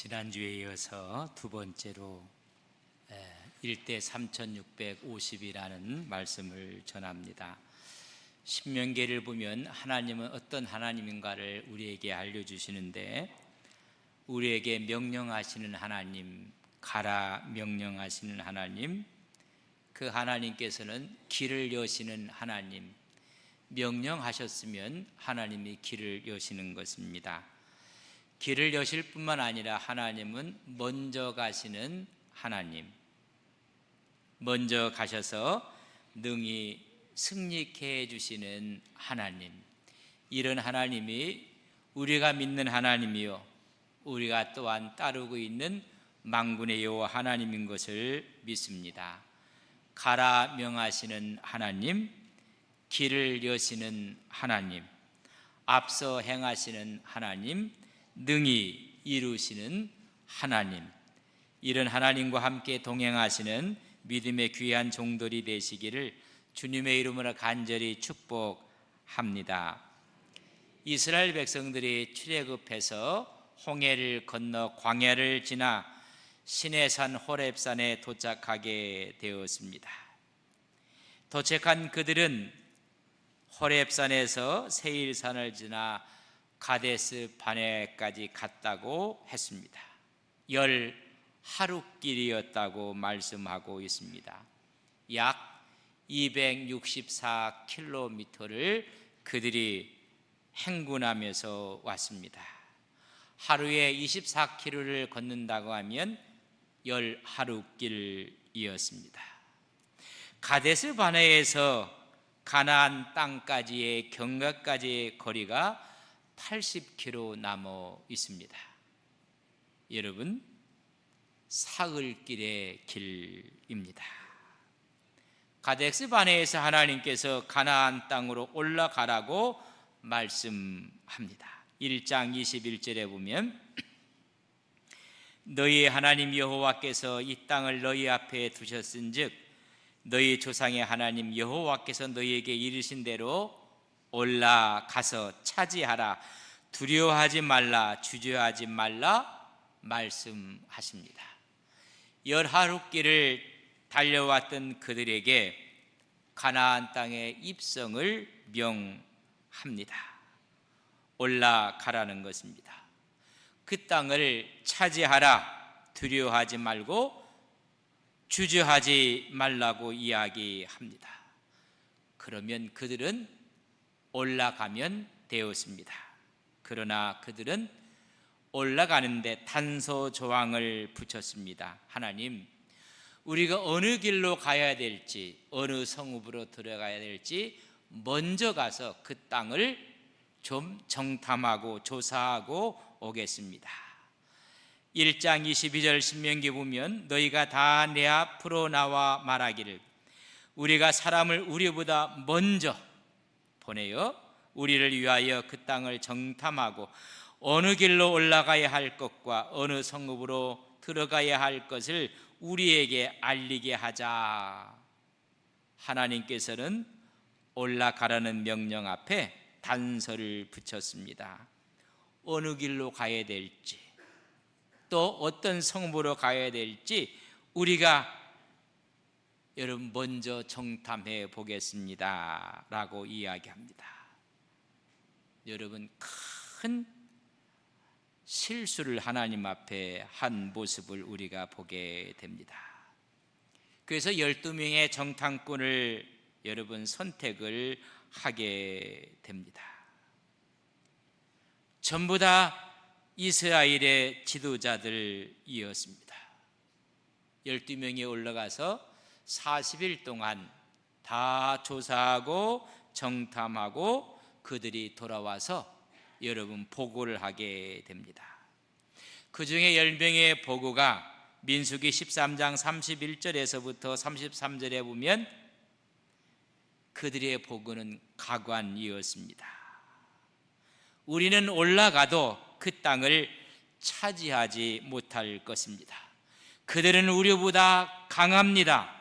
지난주에 이어서 두 번째로 1대 3650이라는 말씀을 전합니다. 신명기를 보면 하나님은 어떤 하나님인가를 우리에게 알려주시는데, 우리에게 명령하시는 하나님, 가라 명령하시는 하나님, 그 하나님께서는 길을 여시는 하나님, 명령하셨으면 하나님이 길을 여시는 것입니다. 길을 여실 뿐만 아니라 하나님은 먼저 가시는 하나님, 먼저 가셔서 능히 승리케 해주시는 하나님, 이런 하나님이 우리가 믿는 하나님이요, 우리가 또한 따르고 있는 만군의 여호와 하나님인 것을 믿습니다. 가라 명하시는 하나님, 길을 여시는 하나님, 앞서 행하시는 하나님, 능히 이루시는 하나님, 이런 하나님과 함께 동행하시는 믿음의 귀한 종들이 되시기를 주님의 이름으로 간절히 축복합니다. 이스라엘 백성들이 출애굽해서 홍해를 건너 광야를 지나 시내산 호렙산에 도착하게 되었습니다. 도착한 그들은 호렙산에서 세일산을 지나 가데스 바네까지 갔다고 했습니다. 10하루길이었다고 말씀하고 있습니다. 약 264km를 그들이 행군하면서 왔습니다. 하루에 24km를 걷는다고 하면 10하루길이었습니다. 가데스 바네에서 가나안 땅까지의 경과까지의 거리가 80km 남아 있습니다. 여러분, 사흘길의 길입니다. 가데스 바네에서 하나님께서 가나안 땅으로 올라가라고 말씀합니다. 1장 21절에 보면 너희 하나님 여호와께서 이 땅을 너희 앞에 두셨은즉 너희 조상의 하나님 여호와께서 너희에게 이르신 대로 올라가서 차지하라, 두려워하지 말라, 주저하지 말라 말씀하십니다. 10하루길을 달려왔던 그들에게 가나안 땅의 입성을 명합니다. 올라가라는 것입니다. 그 땅을 차지하라, 두려워하지 말고 주저하지 말라고 이야기합니다. 그러면 그들은 올라가면 되었습니다. 그러나 그들은 올라가는데 단서 조항을 붙였습니다. 하나님, 우리가 어느 길로 가야 될지, 어느 성읍으로 들어가야 될지 먼저 가서 그 땅을 좀 정탐하고 조사하고 오겠습니다. 1장 22절 신명기 보면 너희가 다 내 앞으로 나와 말하기를 우리가 사람을 우리보다 먼저 보내어 우리를 위하여 그 땅을 정탐하고 어느 길로 올라가야 할 것과 어느 성읍으로 들어가야 할 것을 우리에게 알리게 하자. 하나님께서는 올라가라는 명령 앞에 단서를 붙였습니다. 어느 길로 가야 될지, 또 어떤 성읍으로 가야 될지 우리가 여러분 먼저 정탐해 보겠습니다 라고 이야기합니다. 여러분, 큰 실수를 하나님 앞에 한 모습을 우리가 보게 됩니다. 그래서 12명의 정탐꾼을 여러분 선택을 하게 됩니다. 전부 다 이스라엘의 지도자들이었습니다. 12명이 올라가서 40일 동안 다 조사하고 정탐하고 그들이 돌아와서 여러분 보고를 하게 됩니다. 그 중에 10명의 보고가 민수기 13장 31절에서부터 33절에 보면 그들의 보고는 가관이었습니다. 우리는 올라가도 그 땅을 차지하지 못할 것입니다. 그들은 우리보다 강합니다.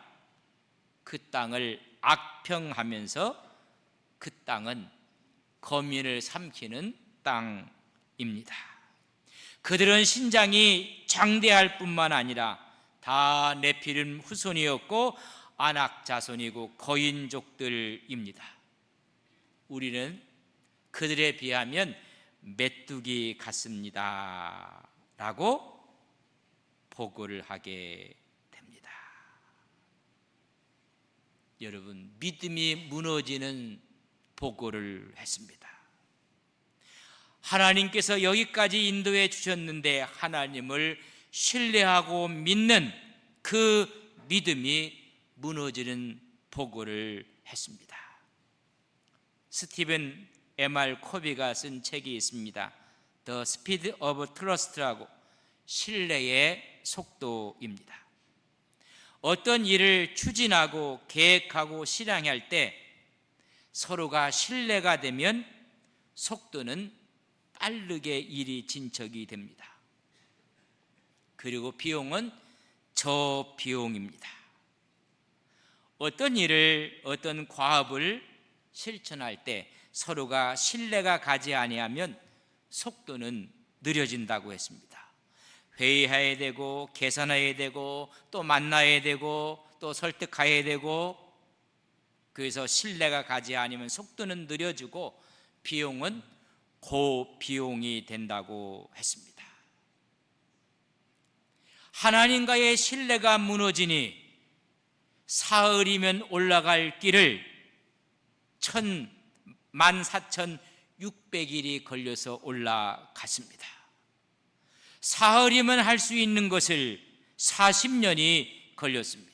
그 땅을 악평하면서 그 땅은 거민을 삼키는 땅입니다. 그들은 신장이 장대할 뿐만 아니라 다 네피림 후손이었고 아낙 자손이고 거인족들입니다. 우리는 그들에 비하면 메뚜기 같습니다 라고 보고를 하게 됩니다. 여러분, 믿음이 무너지는 보고를 했습니다. 하나님께서 여기까지 인도해 주셨는데 하나님을 신뢰하고 믿는 그 믿음이 무너지는 보고를 했습니다. 스티븐 M.R. 코비가 쓴 책이 있습니다. The Speed of Trust라고, 신뢰의 속도입니다. 어떤 일을 추진하고 계획하고 실행할 때 서로가 신뢰가 되면 속도는 빠르게 일이 진척이 됩니다. 그리고 비용은 저비용입니다. 어떤 일을, 어떤 과업을 실천할 때 서로가 신뢰가 가지 아니하면 속도는 느려진다고 했습니다. 회의해야 되고 계산해야 되고 또 만나야 되고 또 설득해야 되고, 그래서 신뢰가 가지 않으면 속도는 느려지고 비용은 고비용이 된다고 했습니다. 하나님과의 신뢰가 무너지니 사흘이면 올라갈 길을 14,600일이 걸려서 올라갔습니다. 사흘이면 할 수 있는 것을 40년이 걸렸습니다.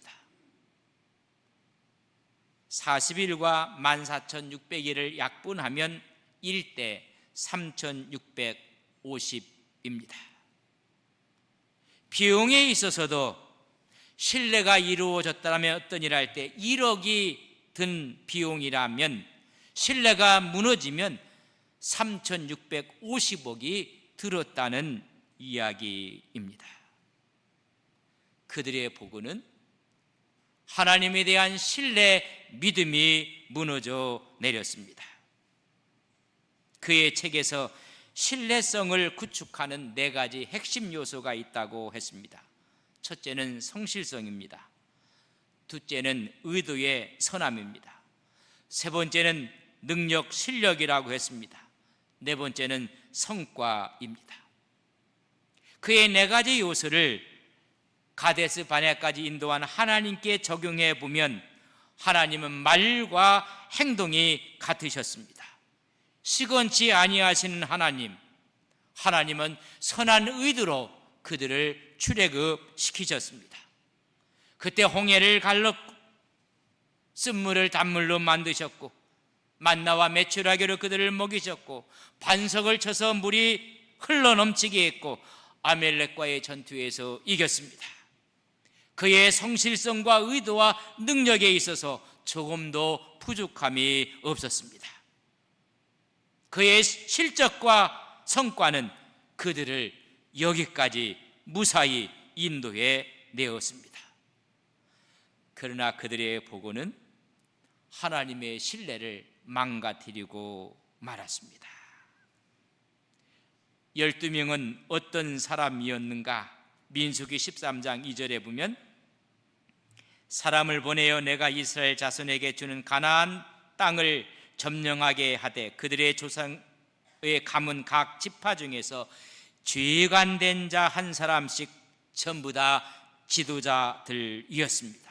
40일과 14,600일을 약분하면 1대 3,650입니다. 비용에 있어서도 신뢰가 이루어졌다면 어떤 일을 할 때 1억이 든 비용이라면 신뢰가 무너지면 3,650억이 들었다는 이야기입니다. 그들의 보고는 하나님에 대한 신뢰, 믿음이 무너져 내렸습니다. 그의 책에서 신뢰성을 구축하는 4가지 핵심 요소가 있다고 했습니다. 첫째는 성실성입니다. 둘째는 의도의 선함입니다. 세 번째는 능력, 실력이라고 했습니다. 네 번째는 성과입니다. 그의 4가지 요소를 가데스 바네아까지 인도한 하나님께 적용해 보면 하나님은 말과 행동이 같으셨습니다. 시건치 아니하시는 하나님, 하나님은 선한 의도로 그들을 출애굽시키셨습니다. 그때 홍해를 갈랐고 쓴물을 단물로 만드셨고 만나와 메추라기로 그들을 먹이셨고 반석을 쳐서 물이 흘러넘치게 했고 아멜렉과의 전투에서 이겼습니다. 그의 성실성과 의도와 능력에 있어서 조금도 부족함이 없었습니다. 그의 실적과 성과는 그들을 여기까지 무사히 인도해 내었습니다. 그러나 그들의 보고는 하나님의 신뢰를 망가뜨리고 말았습니다. 12명은 어떤 사람이었는가? 민수기 13장 2절에 보면 사람을 보내어 내가 이스라엘 자손에게 주는 가나안 땅을 점령하게 하되 그들의 조상의 가문 각 지파 중에서 죄관된 자 한 사람씩 전부 다 지도자들이었습니다.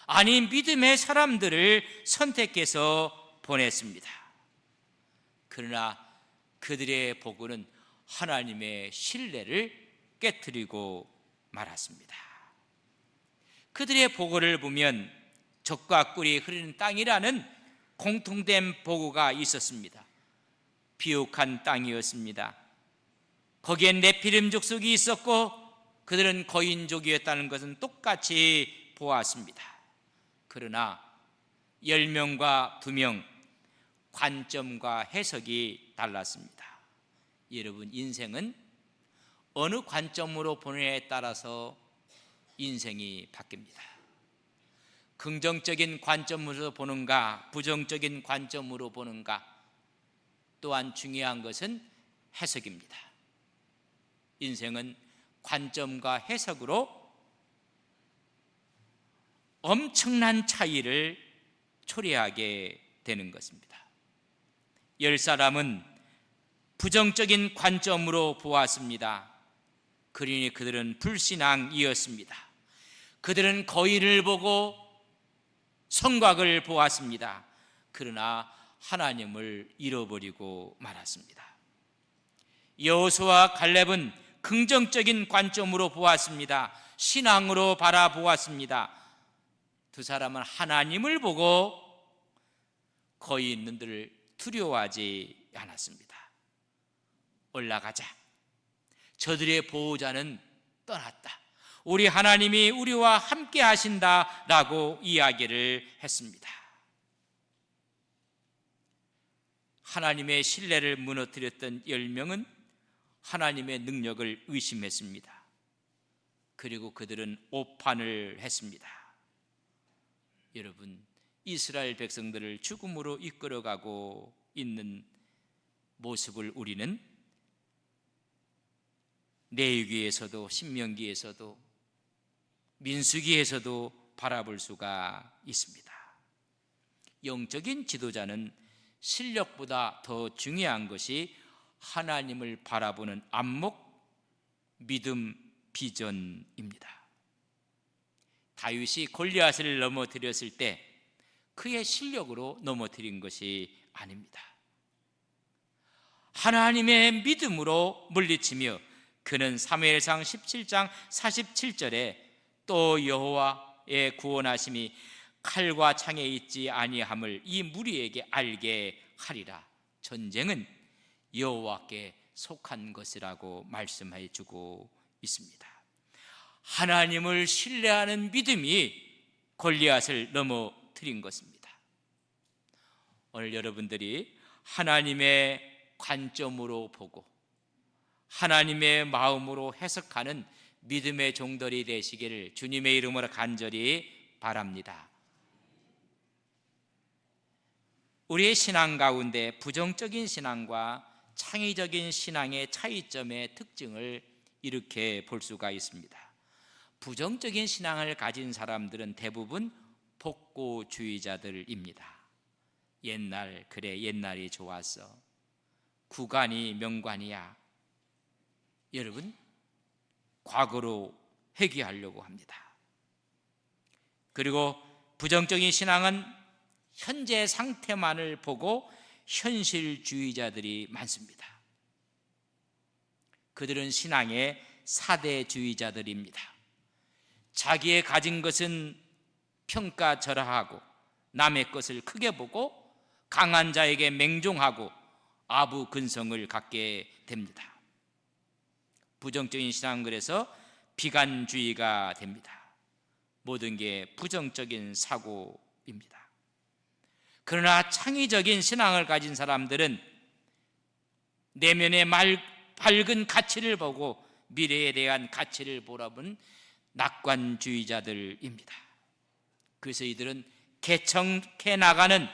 아니, 믿음의 사람들을 선택해서 보냈습니다. 그러나 그들의 보고는 하나님의 신뢰를 깨트리고 말았습니다. 그들의 보고를 보면 젖과 꿀이 흐르는 땅이라는 공통된 보고가 있었습니다. 비옥한 땅이었습니다. 거기엔 네피림 족속이 있었고 그들은 거인족이었다는 것은 똑같이 보았습니다. 그러나 10명과 2명, 관점과 해석이 달랐습니다. 여러분, 인생은 어느 관점으로 보느냐에 따라서 인생이 바뀝니다. 긍정적인 관점으로 보는가, 부정적인 관점으로 보는가, 또한 중요한 것은 해석입니다. 인생은 관점과 해석으로 엄청난 차이를 초래하게 되는 것입니다. 10사람은 부정적인 관점으로 보았습니다. 그러니 그들은 불신앙이었습니다. 그들은 거인을 보고 성곽을 보았습니다. 그러나 하나님을 잃어버리고 말았습니다. 여호수아와 갈렙은 긍정적인 관점으로 보았습니다. 신앙으로 바라보았습니다. 두 사람은 하나님을 보고 거인들을 두려워하지 않았습니다. 올라가자. 저들의 보호자는 떠났다. 우리 하나님이 우리와 함께 하신다라고 이야기를 했습니다. 하나님의 신뢰를 무너뜨렸던 10명은 하나님의 능력을 의심했습니다. 그리고 그들은 오판을 했습니다. 여러분, 이스라엘 백성들을 죽음으로 이끌어가고 있는 모습을 우리는 레위기에서도 신명기에서도 민수기에서도 바라볼 수가 있습니다. 영적인 지도자는 실력보다 더 중요한 것이 하나님을 바라보는 안목, 믿음, 비전입니다. 다윗이 골리앗을 넘어뜨렸을 때 그의 실력으로 넘어뜨린 것이 아닙니다. 하나님의 믿음으로 물리치며 그는 사무엘상 17장 47절에 또 여호와의 구원하심이 칼과 창에 있지 아니함을 이 무리에게 알게 하리라. 전쟁은 여호와께 속한 것이라고 말씀해 주고 있습니다. 하나님을 신뢰하는 믿음이 골리앗을 넘어뜨린 것입니다. 오늘 여러분들이 하나님의 관점으로 보고 하나님의 마음으로 해석하는 믿음의 종들이 되시기를 주님의 이름으로 간절히 바랍니다. 우리의 신앙 가운데 부정적인 신앙과 창의적인 신앙의 차이점의 특징을 이렇게 볼 수가 있습니다. 부정적인 신앙을 가진 사람들은 대부분 복고주의자들입니다. 옛날이 좋았어. 구간이 명관이야. 여러분, 과거로 회귀하려고 합니다. 그리고 부정적인 신앙은 현재 상태만을 보고 현실주의자들이 많습니다. 그들은 신앙의 사대주의자들입니다. 자기의 가진 것은 평가절하하고 남의 것을 크게 보고 강한 자에게 맹종하고 아부근성을 갖게 됩니다. 부정적인 신앙은 그래서 비관주의가 됩니다. 모든 게 부정적인 사고입니다. 그러나 창의적인 신앙을 가진 사람들은 내면의 밝은 가치를 보고 미래에 대한 가치를 보라본 낙관주의자들입니다. 그래서 이들은 개척해 나가는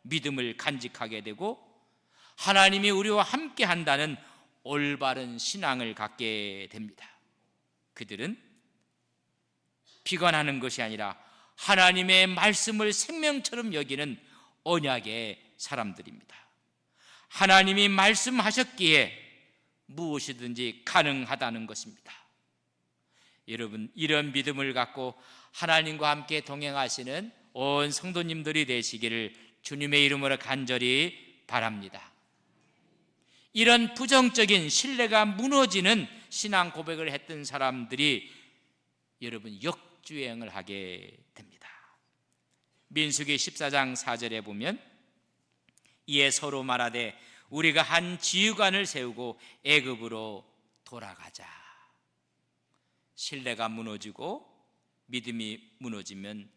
믿음을 간직하게 되고 하나님이 우리와 함께 한다는 올바른 신앙을 갖게 됩니다. 그들은 비관하는 것이 아니라 하나님의 말씀을 생명처럼 여기는 언약의 사람들입니다. 하나님이 말씀하셨기에 무엇이든지 가능하다는 것입니다. 여러분, 이런 믿음을 갖고 하나님과 함께 동행하시는 온 성도님들이 되시기를 주님의 이름으로 간절히 바랍니다. 이런 부정적인 신뢰가 무너지는 신앙 고백을 했던 사람들이 여러분 역주행을 하게 됩니다. 민수기 14장 4절에 보면 이에 서로 말하되 우리가 한 지휘관을 세우고 애굽으로 돌아가자. 신뢰가 무너지고 믿음이 무너지면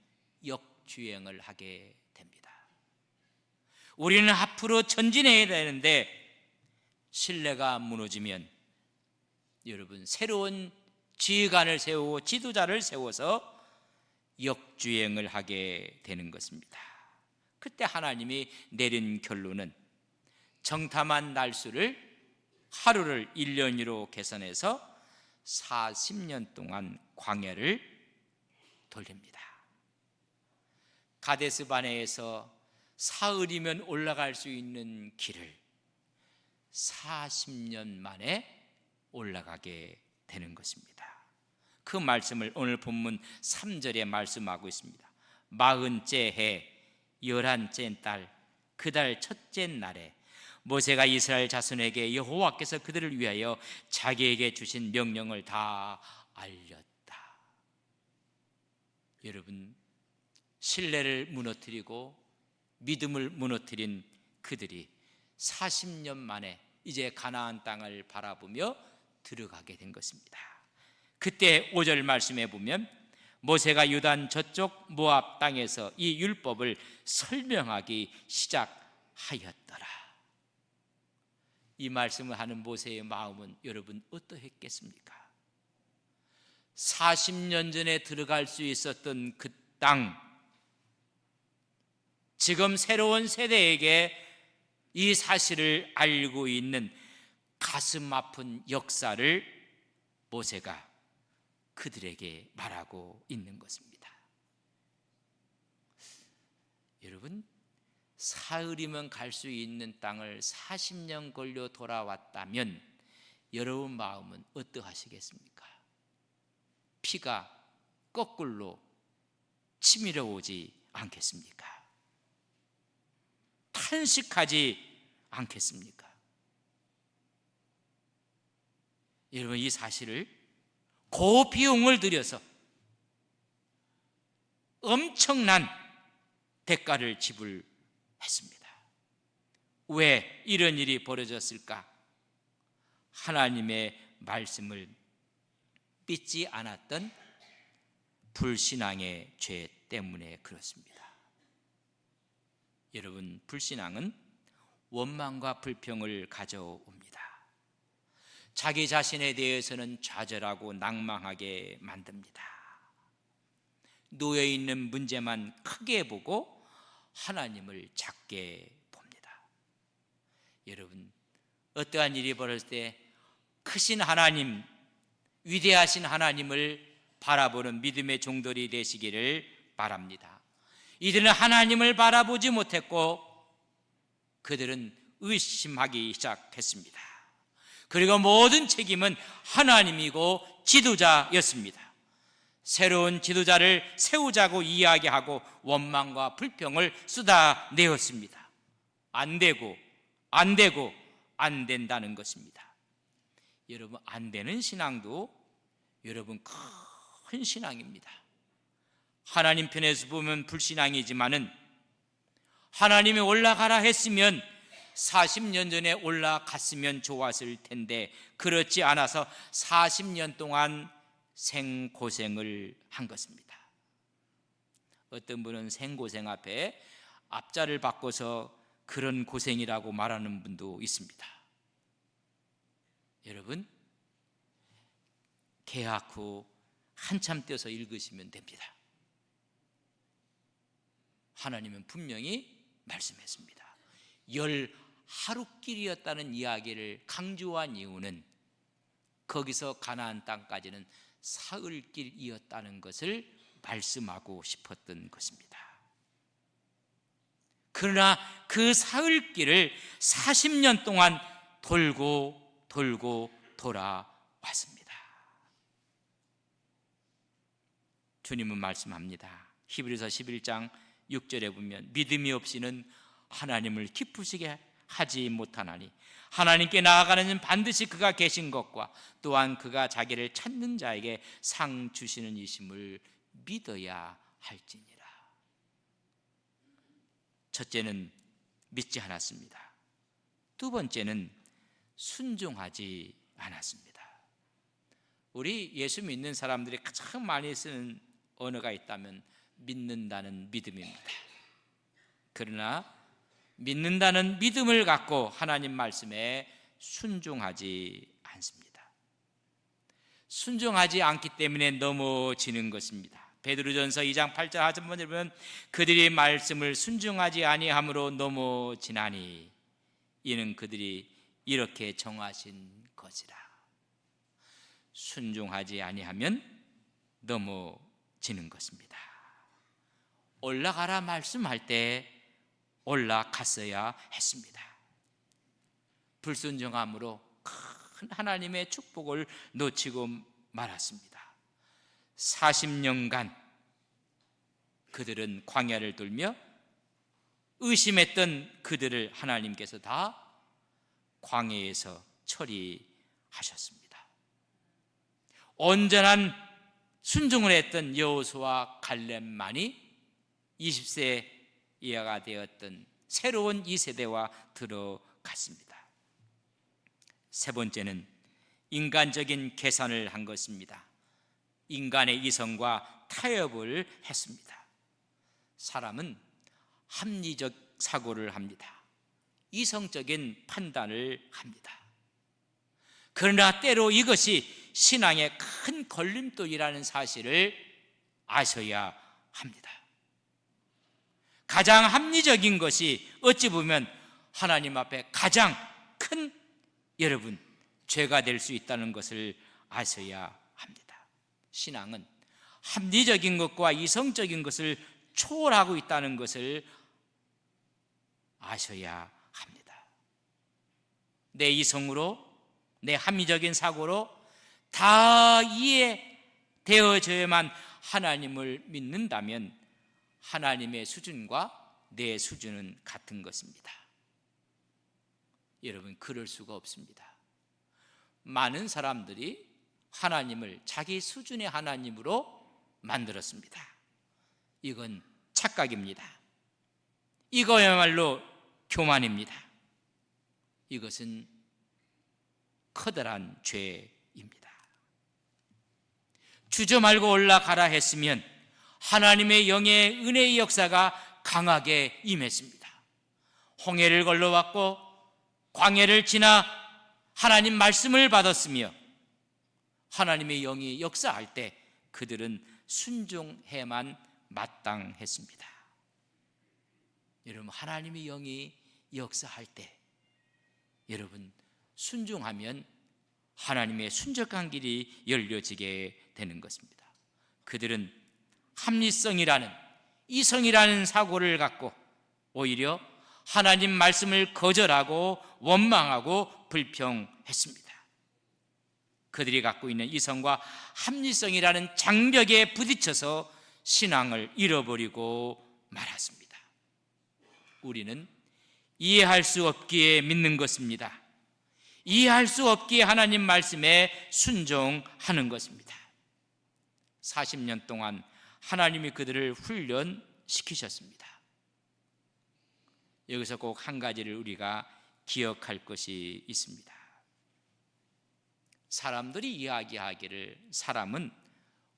역주행을 하게 됩니다. 우리는 앞으로 전진해야 되는데 신뢰가 무너지면 여러분 새로운 지휘관을 세우고 지도자를 세워서 역주행을 하게 되는 것입니다. 그때 하나님이 내린 결론은 정탐한 날수를 하루를 1년으로 계산해서 40년 동안 광야를 돌립니다. 가데스 바네에서 사흘이면 올라갈 수 있는 길을 40년 만에 올라가게 되는 것입니다. 그 말씀을 오늘 본문 3절에 말씀하고 있습니다. 40째 해 11째 달 그 달 첫째 날에 모세가 이스라엘 자손에게 여호와께서 그들을 위하여 자기에게 주신 명령을 다 알렸다. 여러분, 신뢰를 무너뜨리고 믿음을 무너뜨린 그들이 40년 만에 이제 가나안 땅을 바라보며 들어가게 된 것입니다. 그때 5절 말씀에 보면 모세가 요단 저쪽 모압 땅에서 이 율법을 설명하기 시작하였더라. 이 말씀을 하는 모세의 마음은 여러분 어떠했겠습니까? 40년 전에 들어갈 수 있었던 그 땅, 지금 새로운 세대에게 이 사실을 알고 있는 가슴 아픈 역사를 모세가 그들에게 말하고 있는 것입니다. 여러분, 사흘이면 갈 수 있는 땅을 40년 걸려 돌아왔다면 여러분 마음은 어떠하시겠습니까? 피가 거꾸로 치밀어 오지 않겠습니까? 탄식하지 않겠습니까? 여러분, 이 사실을 고비용을 들여서 엄청난 대가를 지불했습니다. 왜 이런 일이 벌어졌을까? 하나님의 말씀을 믿지 않았던 불신앙의 죄 때문에 그렇습니다. 여러분, 불신앙은 원망과 불평을 가져옵니다. 자기 자신에 대해서는 좌절하고 낭망하게 만듭니다. 놓여있는 문제만 크게 보고 하나님을 작게 봅니다. 여러분, 어떠한 일이 벌어질 때 크신 하나님, 위대하신 하나님을 바라보는 믿음의 종들이 되시기를 바랍니다. 이들은 하나님을 바라보지 못했고 그들은 의심하기 시작했습니다. 그리고 모든 책임은 하나님이고 지도자였습니다. 새로운 지도자를 세우자고 이야기하고 원망과 불평을 쏟아내었습니다. 안 되고 안 된다는 것입니다. 여러분, 안 되는 신앙도 여러분 큰 신앙입니다. 하나님 편에서 보면 불신앙이지만은 하나님이 올라가라 했으면 40년 전에 올라갔으면 좋았을 텐데 그렇지 않아서 40년 동안 생고생을 한 것입니다. 어떤 분은 생고생 앞에 앞자를 바꿔서 그런 고생이라고 말하는 분도 있습니다. 여러분, 개학 후 한참 떼서 읽으시면 됩니다. 하나님은 분명히 말씀했습니다. 하루길이었다는 이야기를 강조한 이유는 거기서 가나안 땅까지는 사흘길이었다는 것을 말씀하고 싶었던 것입니다. 그러나 그 사흘길을 40년 동안 돌고 돌아왔습니다. 주님은 말씀합니다. 히브리서 11장 6절에 보면 믿음이 없이는 하나님을 기쁘시게 하지 못하나니 하나님께 나아가는 이는 반드시 그가 계신 것과 또한 그가 자기를 찾는 자에게 상 주시는 이심을 믿어야 할지니라. 첫째는 믿지 않았습니다. 두 번째는 순종하지 않았습니다. 우리 예수 믿는 사람들이 가장 많이 쓰는 언어가 있다면 믿는다는 믿음입니다. 그러나 믿는다는 믿음을 갖고 하나님 말씀에 순종하지 않습니다. 순종하지 않기 때문에 넘어지는 것입니다. 베드로전서 2장 8절 하반절에 보면 그들이 말씀을 순종하지 아니함으로 넘어지나니 이는 그들이 이렇게 정하신 것이라. 순종하지 아니하면 넘어지는 것입니다. 올라가라 말씀할 때 올라갔어야 했습니다. 불순종함으로 큰 하나님의 축복을 놓치고 말았습니다. 40년간 그들은 광야를 돌며 의심했던 그들을 하나님께서 다 광야에서 처리하셨습니다. 온전한 순종을 했던 여호수아와 갈렙만이 20세 이하가 되었던 새로운 이 세대와 들어갔습니다. 세 번째는 인간적인 계산을 한 것입니다. 인간의 이성과 타협을 했습니다. 사람은 합리적 사고를 합니다. 이성적인 판단을 합니다. 그러나 때로 이것이 신앙의 큰 걸림돌이라는 사실을 아셔야 합니다. 가장 합리적인 것이 어찌 보면 하나님 앞에 가장 큰 여러분 죄가 될 수 있다는 것을 아셔야 합니다. 신앙은 합리적인 것과 이성적인 것을 초월하고 있다는 것을 아셔야 합니다. 내 이성으로, 내 합리적인 사고로 다 이해되어져야만 하나님을 믿는다면 하나님의 수준과 내 수준은 같은 것입니다. 여러분, 그럴 수가 없습니다. 많은 사람들이 하나님을 자기 수준의 하나님으로 만들었습니다. 이건 착각입니다. 이거야말로 교만입니다. 이것은 커다란 죄입니다. 주저 말고 올라가라 했으면 하나님의 영의 은혜의 역사가 강하게 임했습니다. 홍해를 건너왔고 광야를 지나 하나님 말씀을 받았으며 하나님의 영이 역사할 때 그들은 순종해만 마땅했습니다. 여러분, 하나님의 영이 역사할 때 여러분 순종하면 하나님의 순적한 길이 열려지게 되는 것입니다. 그들은 합리성이라는 이성이라는 사고를 갖고 오히려 하나님 말씀을 거절하고 원망하고 불평했습니다. 그들이 갖고 있는 이성과 합리성이라는 장벽에 부딪혀서 신앙을 잃어버리고 말았습니다. 우리는 이해할 수 없기에 믿는 것입니다. 이해할 수 없기에 하나님 말씀에 순종하는 것입니다. 40년 동안 하나님이 그들을 훈련시키셨습니다. 여기서 꼭 한 가지를 우리가 기억할 것이 있습니다. 사람들이 이야기하기를 사람은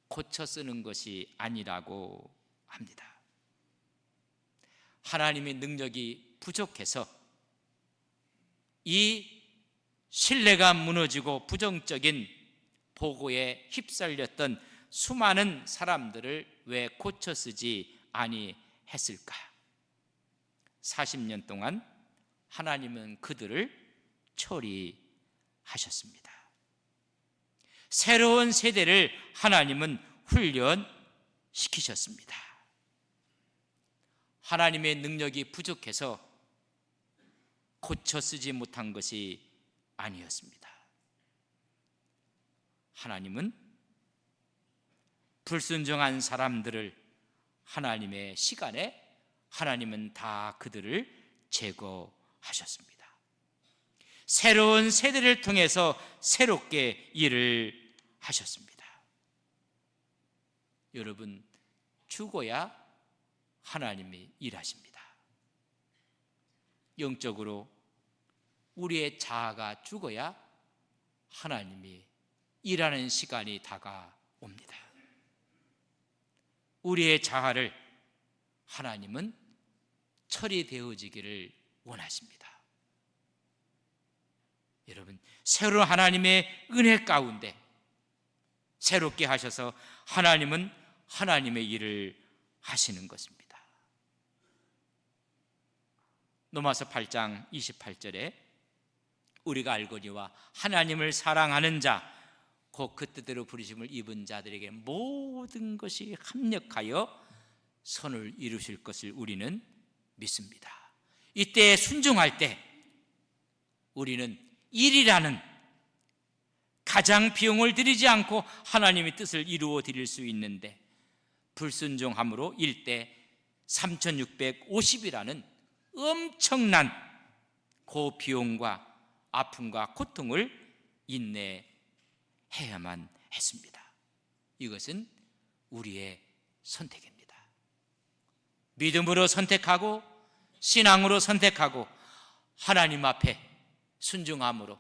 고쳐 쓰는 것이 아니라고 합니다. 하나님의 능력이 부족해서 이 신뢰가 무너지고 부정적인 보고에 휩쓸렸던 수많은 사람들을 왜 고쳐 쓰지 아니했을까? 40년 동안 하나님은 그들을 처리하셨습니다. 새로운 세대를 하나님은 훈련시키셨습니다. 하나님의 능력이 부족해서 고쳐 쓰지 못한 것이 아니었습니다. 하나님은 불순종한 사람들을 하나님의 시간에 하나님은 다 그들을 제거하셨습니다. 새로운 세대를 통해서 새롭게 일을 하셨습니다. 여러분, 죽어야 하나님이 일하십니다. 영적으로 우리의 자아가 죽어야 하나님이 일하는 시간이 다가옵니다. 우리의 자아를 하나님은 처리되어지기를 원하십니다. 여러분, 새로운 하나님의 은혜 가운데 새롭게 하셔서 하나님은 하나님의 일을 하시는 것입니다. 로마서 8장 28절에 우리가 알거니와 하나님을 사랑하는 자 곧 그 뜻대로 부르심을 입은 자들에게 모든 것이 합력하여 선을 이루실 것을 우리는 믿습니다. 이때 순종할 때 우리는 일이라는 가장 비용을 들이지 않고 하나님의 뜻을 이루어 드릴 수 있는데, 불순종함으로 일대 3650이라는 엄청난 고비용과 아픔과 고통을 인내해야만 했습니다. 이것은 우리의 선택입니다. 믿음으로 선택하고 신앙으로 선택하고 하나님 앞에 순종함으로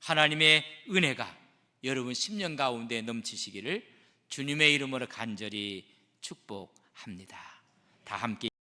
하나님의 은혜가 여러분 10년 가운데 넘치시기를 주님의 이름으로 간절히 축복합니다. 다 함께